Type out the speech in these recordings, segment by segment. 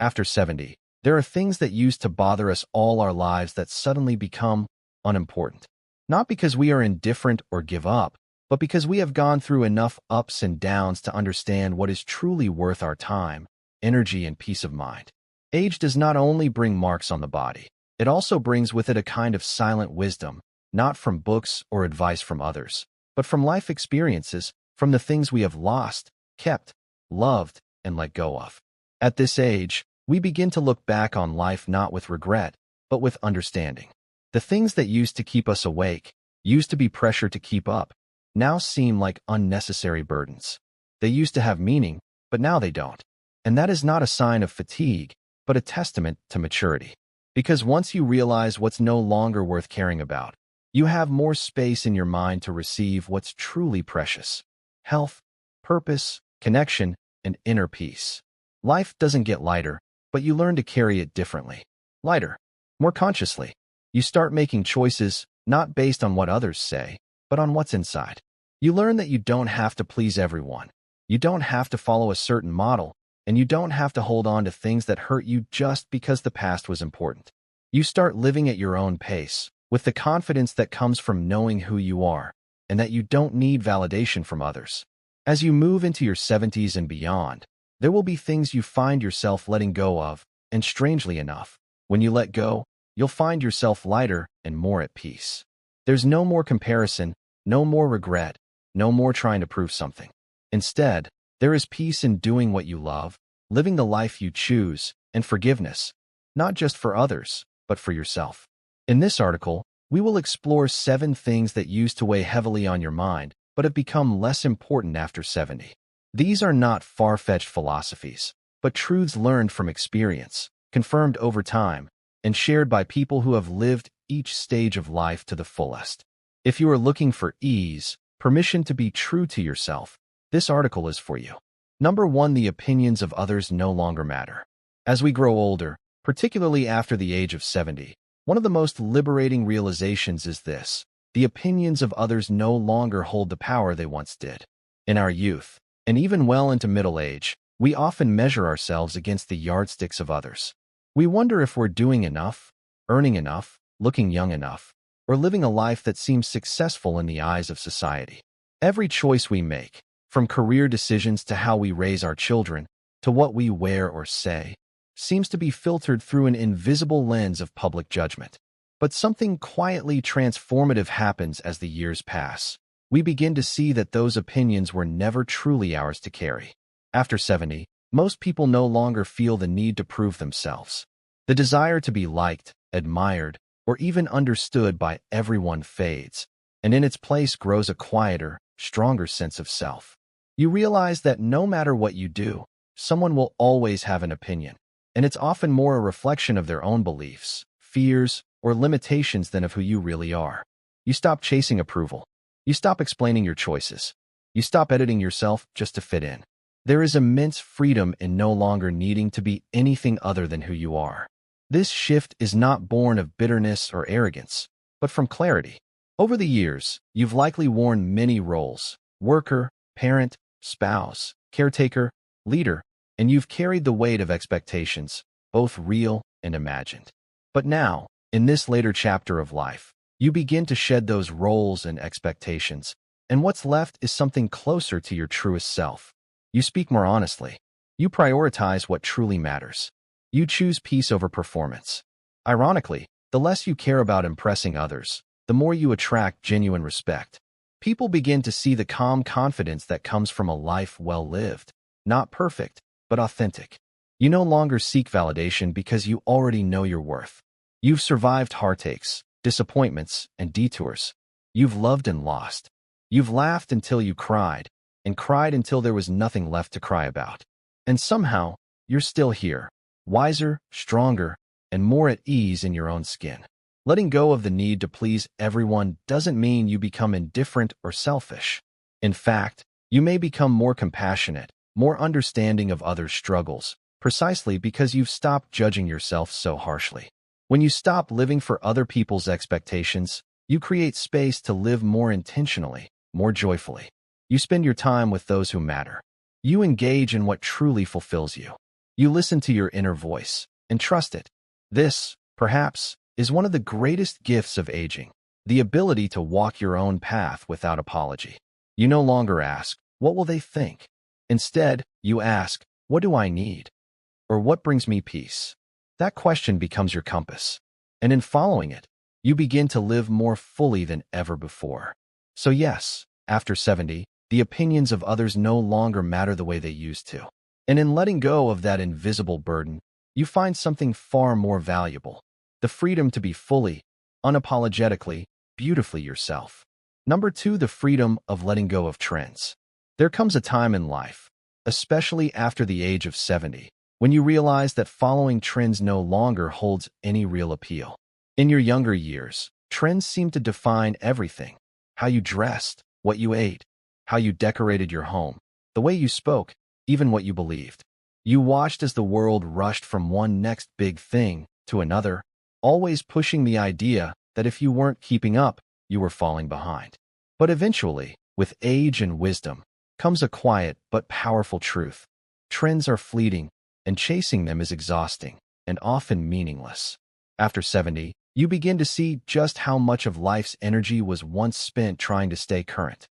After 70, there are things that used to bother us all our lives that suddenly become unimportant. Not because we are indifferent or give up, but because we have gone through enough ups and downs to understand what is truly worth our time, energy, and peace of mind. Age does not only bring marks on the body, it also brings with it a kind of silent wisdom, not from books or advice from others, but from life experiences, from the things we have lost, kept, loved, and let go of. At this age, we begin to look back on life not with regret, but with understanding. The things that used to keep us awake, used to be pressure to keep up, now seem like unnecessary burdens. They used to have meaning, but now they don't. And that is not a sign of fatigue, but a testament to maturity. Because once you realize what's no longer worth caring about, you have more space in your mind to receive what's truly precious: health, purpose, connection, and inner peace. Life doesn't get lighter, but you learn to carry it differently. Lighter, more consciously. You start making choices not based on what others say, but on what's inside. You learn that you don't have to please everyone. You don't have to follow a certain model, and you don't have to hold on to things that hurt you just because the past was important. You start living at your own pace, with the confidence that comes from knowing who you are, and that you don't need validation from others. As you move into your 70s and beyond, there will be things you find yourself letting go of, and strangely enough, when you let go, you'll find yourself lighter and more at peace. There's no more comparison, no more regret, no more trying to prove something. Instead, there is peace in doing what you love, living the life you choose, and forgiveness, not just for others, but for yourself. In this article, we will explore 7 things that used to weigh heavily on your mind, but have become less important after 70. These are not far-fetched philosophies, but truths learned from experience, confirmed over time, and shared by people who have lived each stage of life to the fullest. If you are looking for ease, permission to be true to yourself, this article is for you. Number 1. The opinions of others no longer matter. As we grow older, particularly after the age of 70, one of the most liberating realizations is this: the opinions of others no longer hold the power they once did. In our youth, and even well into middle age, we often measure ourselves against the yardsticks of others. We wonder if we're doing enough, earning enough, looking young enough, or living a life that seems successful in the eyes of society. Every choice we make, from career decisions to how we raise our children, to what we wear or say, seems to be filtered through an invisible lens of public judgment. But something quietly transformative happens as the years pass. We begin to see that those opinions were never truly ours to carry. After 70, most people no longer feel the need to prove themselves. The desire to be liked, admired, or even understood by everyone fades, and in its place grows a quieter, stronger sense of self. You realize that no matter what you do, someone will always have an opinion, and it's often more a reflection of their own beliefs, fears, or limitations than of who you really are. You stop chasing approval. You stop explaining your choices. You stop editing yourself just to fit in. There is immense freedom in no longer needing to be anything other than who you are. This shift is not born of bitterness or arrogance, but from clarity. Over the years, you've likely worn many roles: worker, parent, spouse, caretaker, leader, and you've carried the weight of expectations, both real and imagined. But now, in this later chapter of life, you begin to shed those roles and expectations, and what's left is something closer to your truest self. You speak more honestly. You prioritize what truly matters. You choose peace over performance. Ironically, the less you care about impressing others, the more you attract genuine respect. People begin to see the calm confidence that comes from a life well lived, not perfect, but authentic. You no longer seek validation because you already know your worth. You've survived heartaches, disappointments, and detours. You've loved and lost. You've laughed until you cried, and cried until there was nothing left to cry about. And somehow, you're still here, wiser, stronger, and more at ease in your own skin. Letting go of the need to please everyone doesn't mean you become indifferent or selfish. In fact, you may become more compassionate, more understanding of others' struggles, precisely because you've stopped judging yourself so harshly. When you stop living for other people's expectations, you create space to live more intentionally, more joyfully. You spend your time with those who matter. You engage in what truly fulfills you. You listen to your inner voice and trust it. This, perhaps, is one of the greatest gifts of aging, the ability to walk your own path without apology. You no longer ask, "What will they think?" Instead, you ask, "What do I need?" Or "What brings me peace?" That question becomes your compass. And in following it, you begin to live more fully than ever before. So yes, after 70, the opinions of others no longer matter the way they used to. And in letting go of that invisible burden, you find something far more valuable: the freedom to be fully, unapologetically, beautifully yourself. Number 2, the freedom of letting go of trends. There comes a time in life, especially after the age of 70, when you realize that following trends no longer holds any real appeal. In your younger years, trends seemed to define everything: how you dressed, what you ate, how you decorated your home, the way you spoke, even what you believed. You watched as the world rushed from one next big thing to another, always pushing the idea that if you weren't keeping up, you were falling behind. But eventually, with age and wisdom, comes a quiet but powerful truth. Trends are fleeting, and chasing them is exhausting and often meaningless. After 70, you begin to see just how much of life's energy was once spent trying to stay current.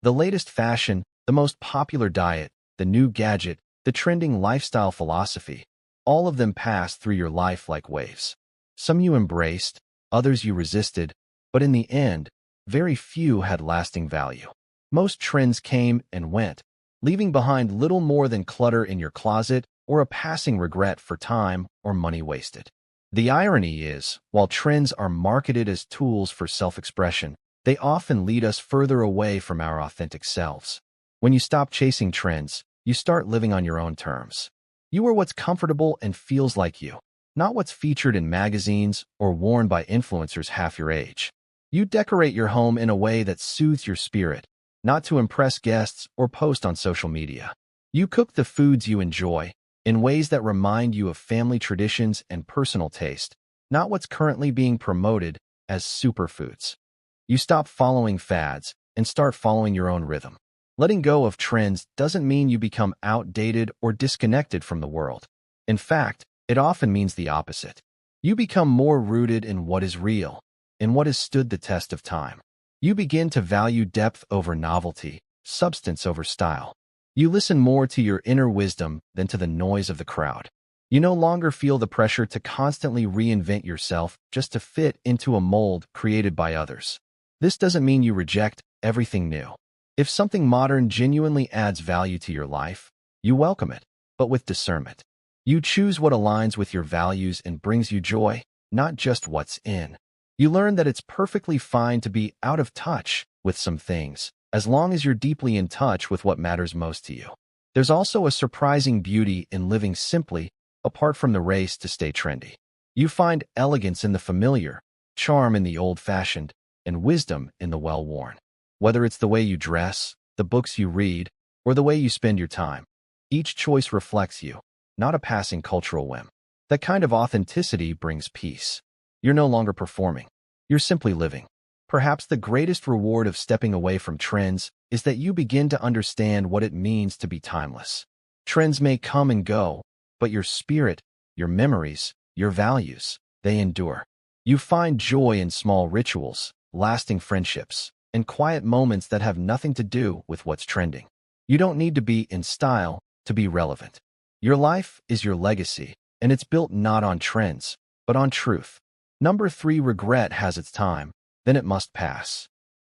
The latest fashion, the most popular diet, the new gadget, the trending lifestyle philosophy, all of them passed through your life like waves. Some you embraced, others you resisted, but in the end, very few had lasting value. Most trends came and went, leaving behind little more than clutter in your closet or a passing regret for time or money wasted. The irony is, while trends are marketed as tools for self-expression, they often lead us further away from our authentic selves. When you stop chasing trends, you start living on your own terms. You are what's comfortable and feels like you, not what's featured in magazines or worn by influencers half your age. You decorate your home in a way that soothes your spirit, not to impress guests or post on social media. You cook the foods you enjoy, in ways that remind you of family traditions and personal taste, not what's currently being promoted as superfoods. You stop following fads and start following your own rhythm. Letting go of trends doesn't mean you become outdated or disconnected from the world. In fact, it often means the opposite. You become more rooted in what is real, in what has stood the test of time. You begin to value depth over novelty, substance over style. You listen more to your inner wisdom than to the noise of the crowd. You no longer feel the pressure to constantly reinvent yourself just to fit into a mold created by others. This doesn't mean you reject everything new. If something modern genuinely adds value to your life, you welcome it, but with discernment. You choose what aligns with your values and brings you joy, not just what's in. You learn that it's perfectly fine to be out of touch with some things, as long as you're deeply in touch with what matters most to you. There's also a surprising beauty in living simply, apart from the race to stay trendy. You find elegance in the familiar, charm in the old-fashioned, and wisdom in the well-worn. Whether it's the way you dress, the books you read, or the way you spend your time, each choice reflects you, not a passing cultural whim. That kind of authenticity brings peace. You're no longer performing. You're simply living. Perhaps the greatest reward of stepping away from trends is that you begin to understand what it means to be timeless. Trends may come and go, but your spirit, your memories, your values, they endure. You find joy in small rituals, lasting friendships, and quiet moments that have nothing to do with what's trending. You don't need to be in style to be relevant. Your life is your legacy, and it's built not on trends, but on truth. Number 3, regret has its time, then it must pass.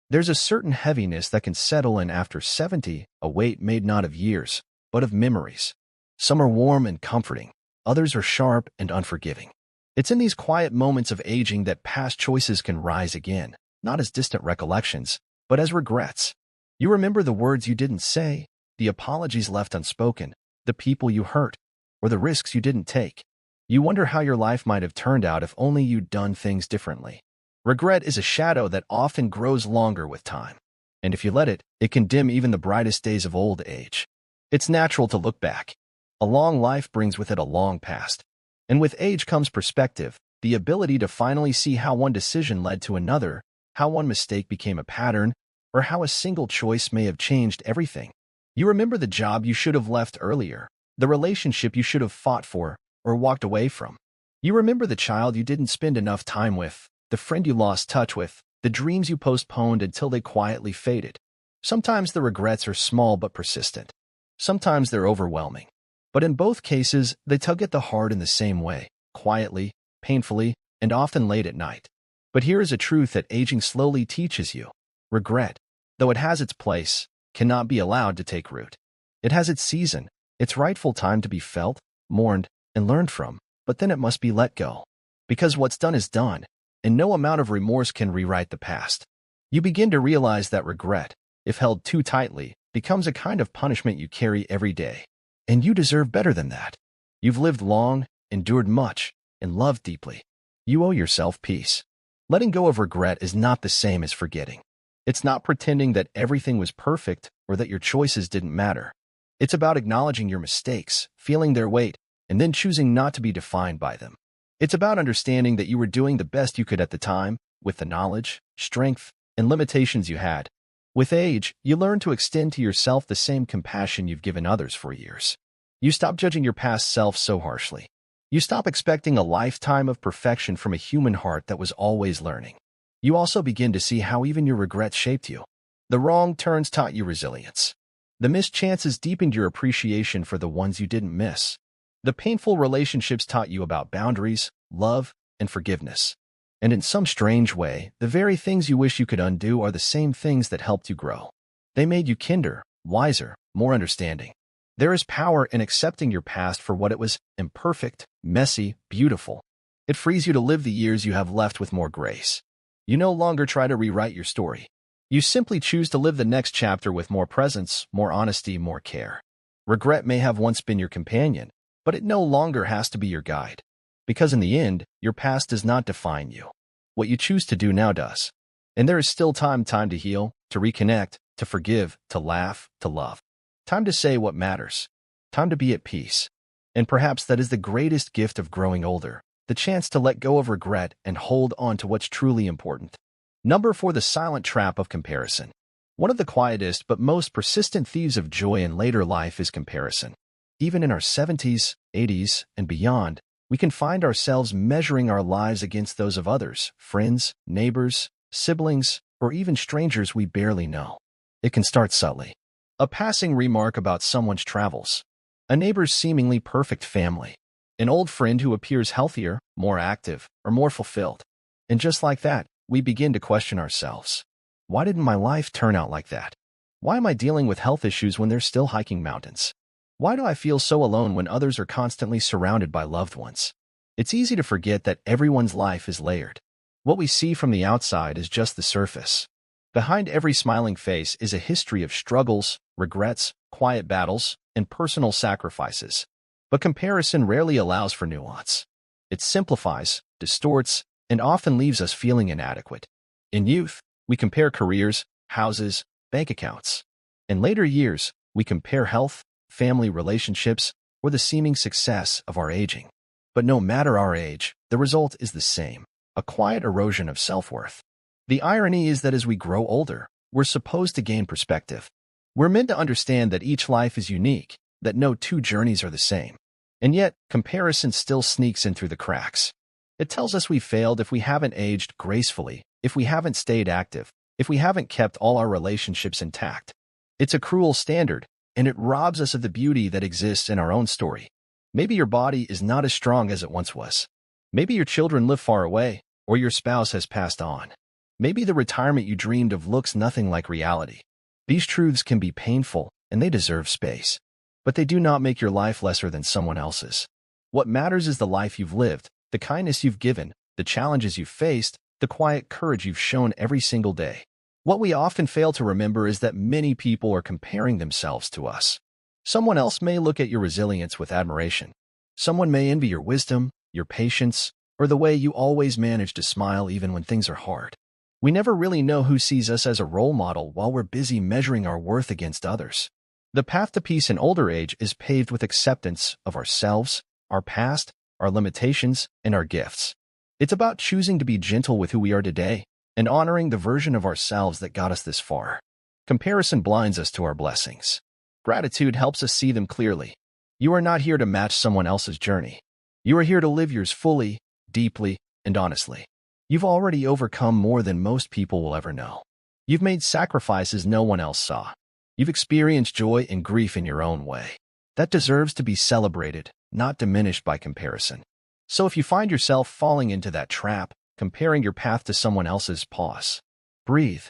There's a certain heaviness that can settle in after 70, a weight made not of years, but of memories. Some are warm and comforting, others are sharp and unforgiving. It's in these quiet moments of aging that past choices can rise again, not as distant recollections, but as regrets. You remember the words you didn't say, the apologies left unspoken, the people you hurt, or the risks you didn't take. You wonder how your life might have turned out if only you'd done things differently. Regret is a shadow that often grows longer with time, and if you let it, it can dim even the brightest days of old age. It's natural to look back. A long life brings with it a long past, and with age comes perspective, the ability to finally see how one decision led to another, how one mistake became a pattern, or how a single choice may have changed everything. You remember the job you should have left earlier, the relationship you should have fought for or walked away from. You remember the child you didn't spend enough time with, the friend you lost touch with, the dreams you postponed until they quietly faded. Sometimes the regrets are small but persistent. Sometimes they're overwhelming. But in both cases, they tug at the heart in the same way, quietly, painfully, and often late at night. But here is a truth that aging slowly teaches you. Regret, though it has its place, cannot be allowed to take root. It has its season, its rightful time to be felt, mourned, and learned from, but then it must be let go. Because what's done is done, and no amount of remorse can rewrite the past. You begin to realize that regret, if held too tightly, becomes a kind of punishment you carry every day. And you deserve better than that. You've lived long, endured much, and loved deeply. You owe yourself peace. Letting go of regret is not the same as forgetting. It's not pretending that everything was perfect or that your choices didn't matter. It's about acknowledging your mistakes, feeling their weight, and then choosing not to be defined by them. It's about understanding that you were doing the best you could at the time, with the knowledge, strength, and limitations you had. With age, you learn to extend to yourself the same compassion you've given others for years. You stop judging your past self so harshly. You stop expecting a lifetime of perfection from a human heart that was always learning. You also begin to see how even your regrets shaped you. The wrong turns taught you resilience. The missed chances deepened your appreciation for the ones you didn't miss. The painful relationships taught you about boundaries, love, and forgiveness. And in some strange way, the very things you wish you could undo are the same things that helped you grow. They made you kinder, wiser, more understanding. There is power in accepting your past for what it was: imperfect, messy, beautiful. It frees you to live the years you have left with more grace. You no longer try to rewrite your story. You simply choose to live the next chapter with more presence, more honesty, more care. Regret may have once been your companion, but it no longer has to be your guide. Because in the end, your past does not define you. What you choose to do now does. And there is still time to heal, to reconnect, to forgive, to laugh, to love. Time to say what matters. Time to be at peace. And perhaps that is the greatest gift of growing older, the chance to let go of regret and hold on to what's truly important. Number 4. The silent trap of comparison. One of the quietest but most persistent thieves of joy in later life is comparison. Even in our 70s, 80s, and beyond, we can find ourselves measuring our lives against those of others, friends, neighbors, siblings, or even strangers we barely know. It can start subtly. A passing remark about someone's travels, a neighbor's seemingly perfect family, an old friend who appears healthier, more active, or more fulfilled. And just like that, we begin to question ourselves. Why didn't my life turn out like that? Why am I dealing with health issues when they're still hiking mountains? Why do I feel so alone when others are constantly surrounded by loved ones? It's easy to forget that everyone's life is layered. What we see from the outside is just the surface. Behind every smiling face is a history of struggles, regrets, quiet battles, and personal sacrifices. But comparison rarely allows for nuance. It simplifies, distorts, and often leaves us feeling inadequate. In youth, we compare careers, houses, bank accounts. In later years, we compare health, family relationships, or the seeming success of our aging. But no matter our age, the result is the same: a quiet erosion of self-worth. The irony is that as we grow older, we're supposed to gain perspective. We're meant to understand that each life is unique, that no two journeys are the same. And yet, comparison still sneaks in through the cracks. It tells us we failed if we haven't aged gracefully, if we haven't stayed active, if we haven't kept all our relationships intact. It's a cruel standard, and it robs us of the beauty that exists in our own story. Maybe your body is not as strong as it once was. Maybe your children live far away, or your spouse has passed on. Maybe the retirement you dreamed of looks nothing like reality. These truths can be painful, and they deserve space. But they do not make your life lesser than someone else's. What matters is the life you've lived, the kindness you've given, the challenges you've faced, the quiet courage you've shown every single day. What we often fail to remember is that many people are comparing themselves to us. Someone else may look at your resilience with admiration. Someone may envy your wisdom, your patience, or the way you always manage to smile even when things are hard. We never really know who sees us as a role model while we're busy measuring our worth against others. The path to peace in older age is paved with acceptance of ourselves, our past, our limitations, and our gifts. It's about choosing to be gentle with who we are today and honoring the version of ourselves that got us this far. Comparison blinds us to our blessings. Gratitude helps us see them clearly. You are not here to match someone else's journey. You are here to live yours fully, deeply, and honestly. You've already overcome more than most people will ever know. You've made sacrifices no one else saw. You've experienced joy and grief in your own way. That deserves to be celebrated, not diminished by comparison. So if you find yourself falling into that trap, comparing your path to someone else's, pause. Breathe.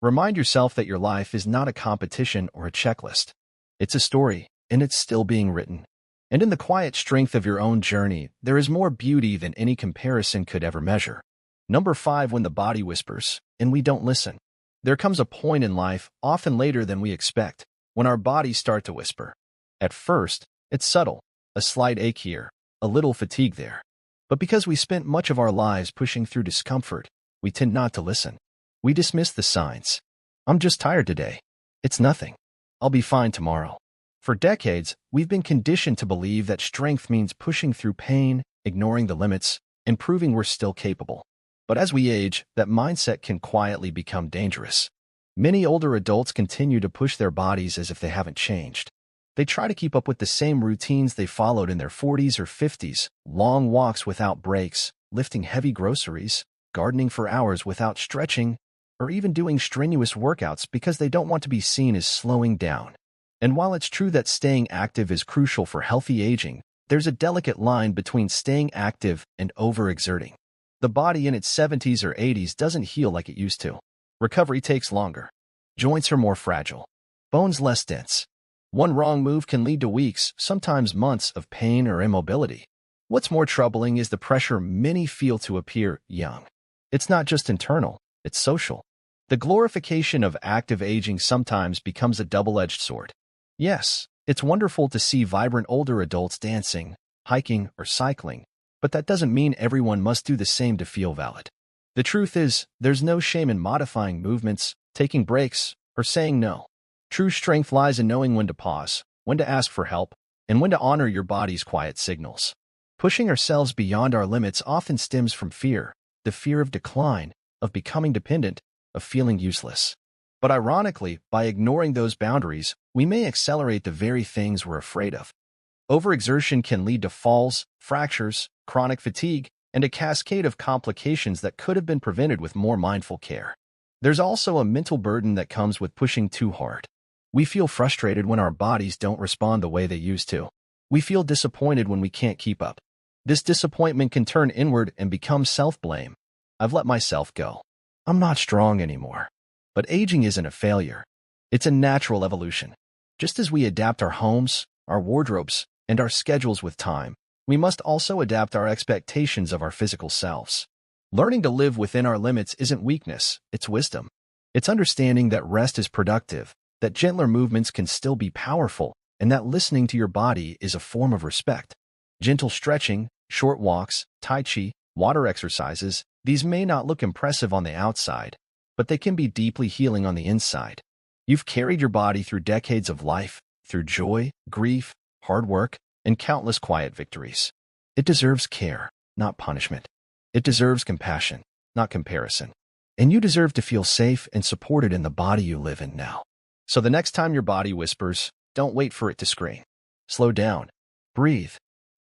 Remind yourself that your life is not a competition or a checklist. It's a story, and it's still being written. And in the quiet strength of your own journey, there is more beauty than any comparison could ever measure. Number 5, when the body whispers, and we don't listen. There comes a point in life, often later than we expect, when our bodies start to whisper. At first, it's subtle, a slight ache here, a little fatigue there. But because we spent much of our lives pushing through discomfort, we tend not to listen. We dismiss the signs. I'm just tired today. It's nothing. I'll be fine tomorrow. For decades, we've been conditioned to believe that strength means pushing through pain, ignoring the limits, and proving we're still capable. But as we age, that mindset can quietly become dangerous. Many older adults continue to push their bodies as if they haven't changed. They try to keep up with the same routines they followed in their 40s or 50s, long walks without breaks, lifting heavy groceries, gardening for hours without stretching, or even doing strenuous workouts because they don't want to be seen as slowing down. And while it's true that staying active is crucial for healthy aging, there's a delicate line between staying active and overexerting. The body in its 70s or 80s doesn't heal like it used to. Recovery takes longer. Joints are more fragile. Bones less dense. One wrong move can lead to weeks, sometimes months, of pain or immobility. What's more troubling is the pressure many feel to appear young. It's not just internal, it's social. The glorification of active aging sometimes becomes a double-edged sword. Yes, it's wonderful to see vibrant older adults dancing, hiking, or cycling, but that doesn't mean everyone must do the same to feel valid. The truth is, there's no shame in modifying movements, taking breaks, or saying no. True strength lies in knowing when to pause, when to ask for help, and when to honor your body's quiet signals. Pushing ourselves beyond our limits often stems from fear, the fear of decline, of becoming dependent, of feeling useless. But ironically, by ignoring those boundaries, we may accelerate the very things we're afraid of. Overexertion can lead to falls, fractures, chronic fatigue, and a cascade of complications that could have been prevented with more mindful care. There's also a mental burden that comes with pushing too hard. We feel frustrated when our bodies don't respond the way they used to. We feel disappointed when we can't keep up. This disappointment can turn inward and become self-blame. I've let myself go. I'm not strong anymore. But aging isn't a failure. It's a natural evolution. Just as we adapt our homes, our wardrobes, and our schedules with time, we must also adapt our expectations of our physical selves. Learning to live within our limits isn't weakness, it's wisdom. It's understanding that rest is productive, that gentler movements can still be powerful, and that listening to your body is a form of respect. Gentle stretching, short walks, tai chi, water exercises, these may not look impressive on the outside, but they can be deeply healing on the inside. You've carried your body through decades of life, through joy, grief, hard work, and countless quiet victories. It deserves care, not punishment. It deserves compassion, not comparison. And you deserve to feel safe and supported in the body you live in now. So the next time your body whispers, don't wait for it to scream. Slow down. Breathe.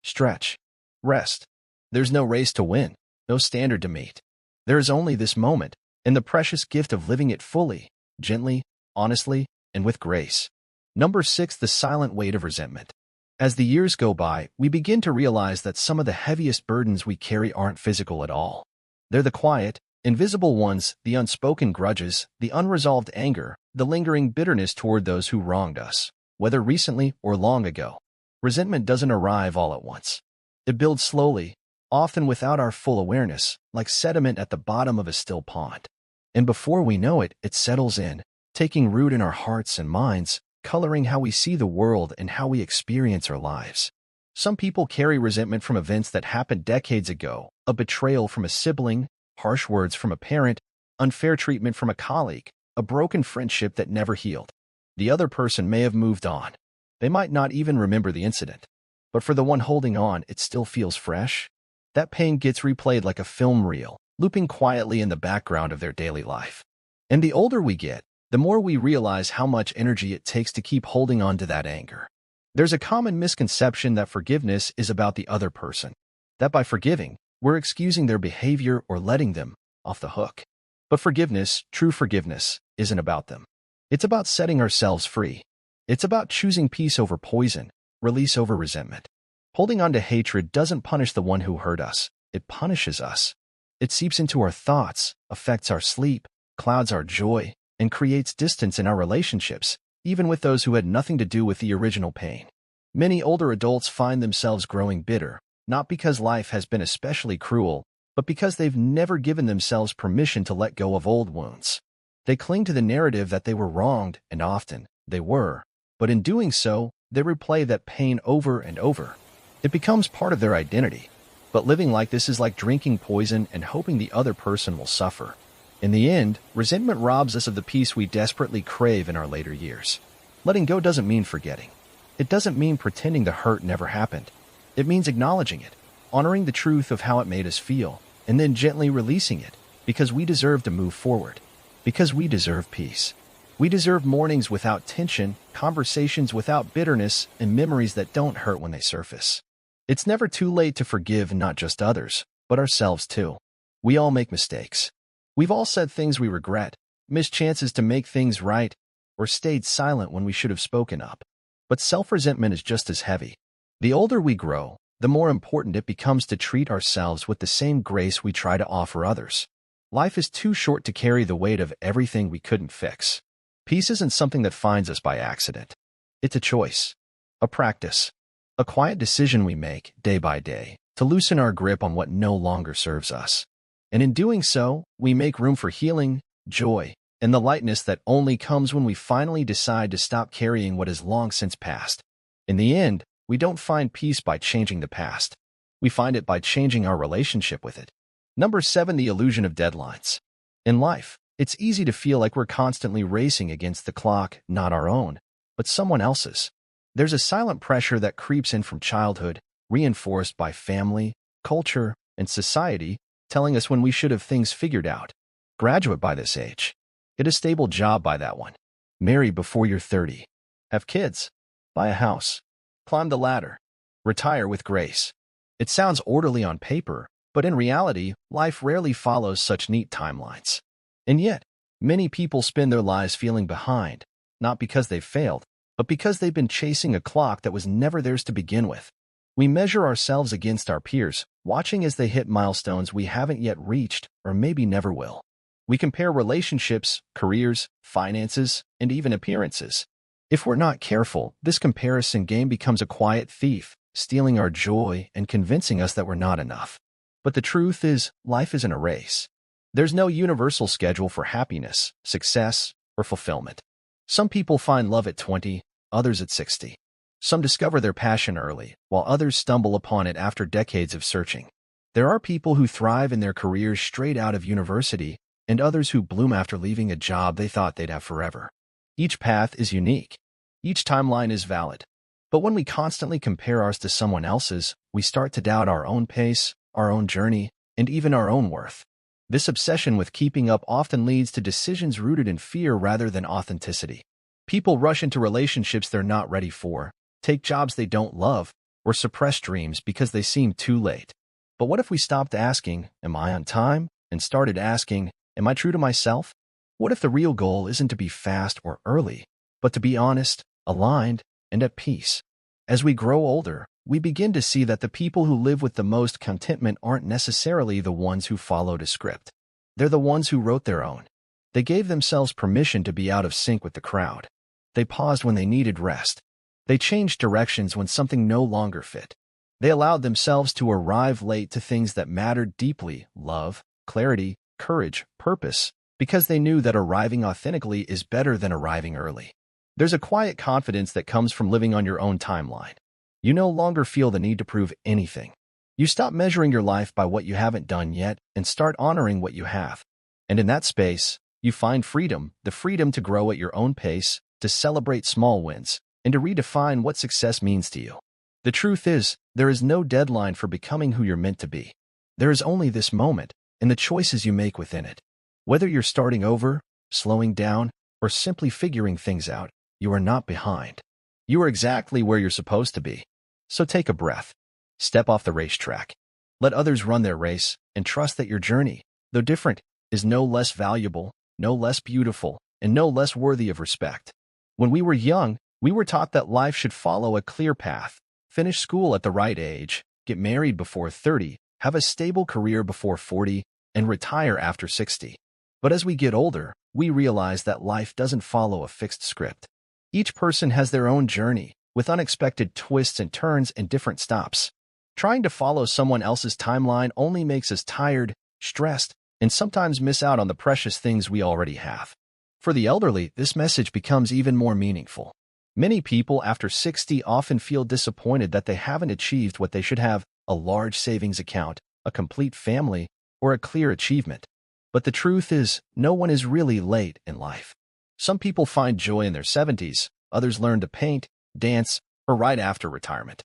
Stretch. Rest. There's no race to win, no standard to meet. There is only this moment, and the precious gift of living it fully, gently, honestly, and with grace. Number 6, the silent weight of resentment. As the years go by, we begin to realize that some of the heaviest burdens we carry aren't physical at all. They're the quiet, invisible ones, the unspoken grudges, the unresolved anger, the lingering bitterness toward those who wronged us, whether recently or long ago. Resentment doesn't arrive all at once. It builds slowly, often without our full awareness, like sediment at the bottom of a still pond. And before we know it, it settles in, taking root in our hearts and minds, coloring how we see the world and how we experience our lives. Some people carry resentment from events that happened decades ago, a betrayal from a sibling, harsh words from a parent, unfair treatment from a colleague, a broken friendship that never healed. The other person may have moved on. They might not even remember the incident. But for the one holding on, it still feels fresh. That pain gets replayed like a film reel, looping quietly in the background of their daily life. And the older we get, the more we realize how much energy it takes to keep holding on to that anger. There's a common misconception that forgiveness is about the other person, that by forgiving, we're excusing their behavior or letting them off the hook. But forgiveness, true forgiveness, isn't about them. It's about setting ourselves free. It's about choosing peace over poison, release over resentment. Holding on to hatred doesn't punish the one who hurt us. It punishes us. It seeps into our thoughts, affects our sleep, clouds our joy, and creates distance in our relationships, even with those who had nothing to do with the original pain. Many older adults find themselves growing bitter, not because life has been especially cruel, but because they've never given themselves permission to let go of old wounds. They cling to the narrative that they were wronged, and often they were, but in doing so, they replay that pain over and over. It becomes part of their identity. But living like this is like drinking poison and hoping the other person will suffer. In the end, resentment robs us of the peace we desperately crave in our later years. Letting go doesn't mean forgetting. It doesn't mean pretending the hurt never happened. It means acknowledging it, honoring the truth of how it made us feel, and then gently releasing it, because we deserve to move forward. Because we deserve peace. We deserve mornings without tension, conversations without bitterness, and memories that don't hurt when they surface. It's never too late to forgive not just others, but ourselves too. We all make mistakes. We've all said things we regret, missed chances to make things right, or stayed silent when we should have spoken up. But self-resentment is just as heavy. The older we grow, the more important it becomes to treat ourselves with the same grace we try to offer others. Life is too short to carry the weight of everything we couldn't fix. Peace isn't something that finds us by accident. It's a choice, a practice, a quiet decision we make, day by day, to loosen our grip on what no longer serves us. And in doing so, we make room for healing, joy, and the lightness that only comes when we finally decide to stop carrying what has long since passed. In the end, we don't find peace by changing the past. We find it by changing our relationship with it. Number 7, the illusion of deadlines. In life, it's easy to feel like we're constantly racing against the clock, not our own, but someone else's. There's a silent pressure that creeps in from childhood, reinforced by family, culture, and society, telling us when we should have things figured out. Graduate by this age. Get a stable job by that one. Marry before you're 30. Have kids. Buy a house. Climb the ladder. Retire with grace. It sounds orderly on paper, but in reality, life rarely follows such neat timelines. And yet, many people spend their lives feeling behind, not because they've failed, but because they've been chasing a clock that was never theirs to begin with. We measure ourselves against our peers, watching as they hit milestones we haven't yet reached or maybe never will. We compare relationships, careers, finances, and even appearances. If we're not careful, this comparison game becomes a quiet thief, stealing our joy and convincing us that we're not enough. But the truth is, life isn't a race. There's no universal schedule for happiness, success, or fulfillment. Some people find love at 20, others at 60. Some discover their passion early, while others stumble upon it after decades of searching. There are people who thrive in their careers straight out of university, and others who bloom after leaving a job they thought they'd have forever. Each path is unique. Each timeline is valid. But when we constantly compare ours to someone else's, we start to doubt our own pace, our own journey, and even our own worth. This obsession with keeping up often leads to decisions rooted in fear rather than authenticity. People rush into relationships they're not ready for, take jobs they don't love, or suppress dreams because they seem too late. But what if we stopped asking, "Am I on time?" and started asking, "Am I true to myself?" What if the real goal isn't to be fast or early, but to be honest, aligned, and at peace? As we grow older, we begin to see that the people who live with the most contentment aren't necessarily the ones who followed a script. They're the ones who wrote their own. They gave themselves permission to be out of sync with the crowd. They paused when they needed rest. They changed directions when something no longer fit. They allowed themselves to arrive late to things that mattered deeply: love, clarity, courage, purpose, because they knew that arriving authentically is better than arriving early. There's a quiet confidence that comes from living on your own timeline. You no longer feel the need to prove anything. You stop measuring your life by what you haven't done yet and start honoring what you have. And in that space, you find freedom, the freedom to grow at your own pace, to celebrate small wins, and to redefine what success means to you. The truth is, there is no deadline for becoming who you're meant to be. There is only this moment and the choices you make within it. Whether you're starting over, slowing down, or simply figuring things out, you are not behind. You are exactly where you're supposed to be. So take a breath. Step off the racetrack. Let others run their race and trust that your journey, though different, is no less valuable, no less beautiful, and no less worthy of respect. When we were young, we were taught that life should follow a clear path. Finish school at the right age, get married before 30, have a stable career before 40, and retire after 60. But as we get older, we realize that life doesn't follow a fixed script. Each person has their own journey, with unexpected twists and turns and different stops. Trying to follow someone else's timeline only makes us tired, stressed, and sometimes miss out on the precious things we already have. For the elderly, this message becomes even more meaningful. Many people after 60 often feel disappointed that they haven't achieved what they should have: a large savings account, a complete family, or a clear achievement. But the truth is, no one is really late in life. Some people find joy in their 70s, others learn to paint, dance, or right after retirement.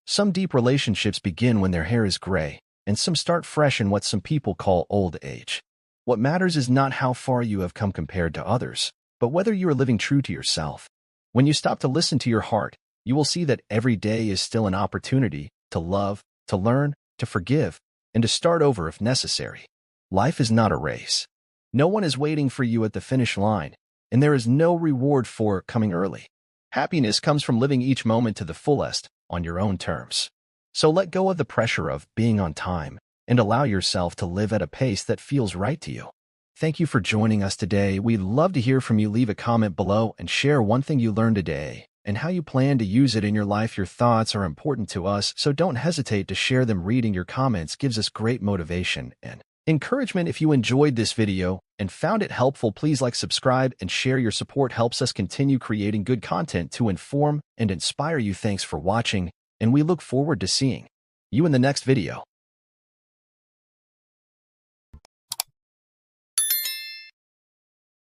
Some deep relationships begin when their hair is gray, and some start fresh in what some people call old age. What matters is not how far you have come compared to others, but whether you are living true to yourself. When you stop to listen to your heart, you will see that every day is still an opportunity to love, to learn, to forgive, and to start over if necessary. Life is not a race. No one is waiting for you at the finish line, and there is no reward for coming early. Happiness comes from living each moment to the fullest, on your own terms. So let go of the pressure of being on time, and allow yourself to live at a pace that feels right to you. Thank you for joining us today. We'd love to hear from you. Leave a comment below and share one thing you learned today and how you plan to use it in your life. Your thoughts are important to us, so don't hesitate to share them. Reading your comments gives us great motivation and encouragement. If you enjoyed this video and found it helpful, please like, subscribe, and share. Your support helps us continue creating good content to inform and inspire you. Thanks for watching, and we look forward to seeing you in the next video.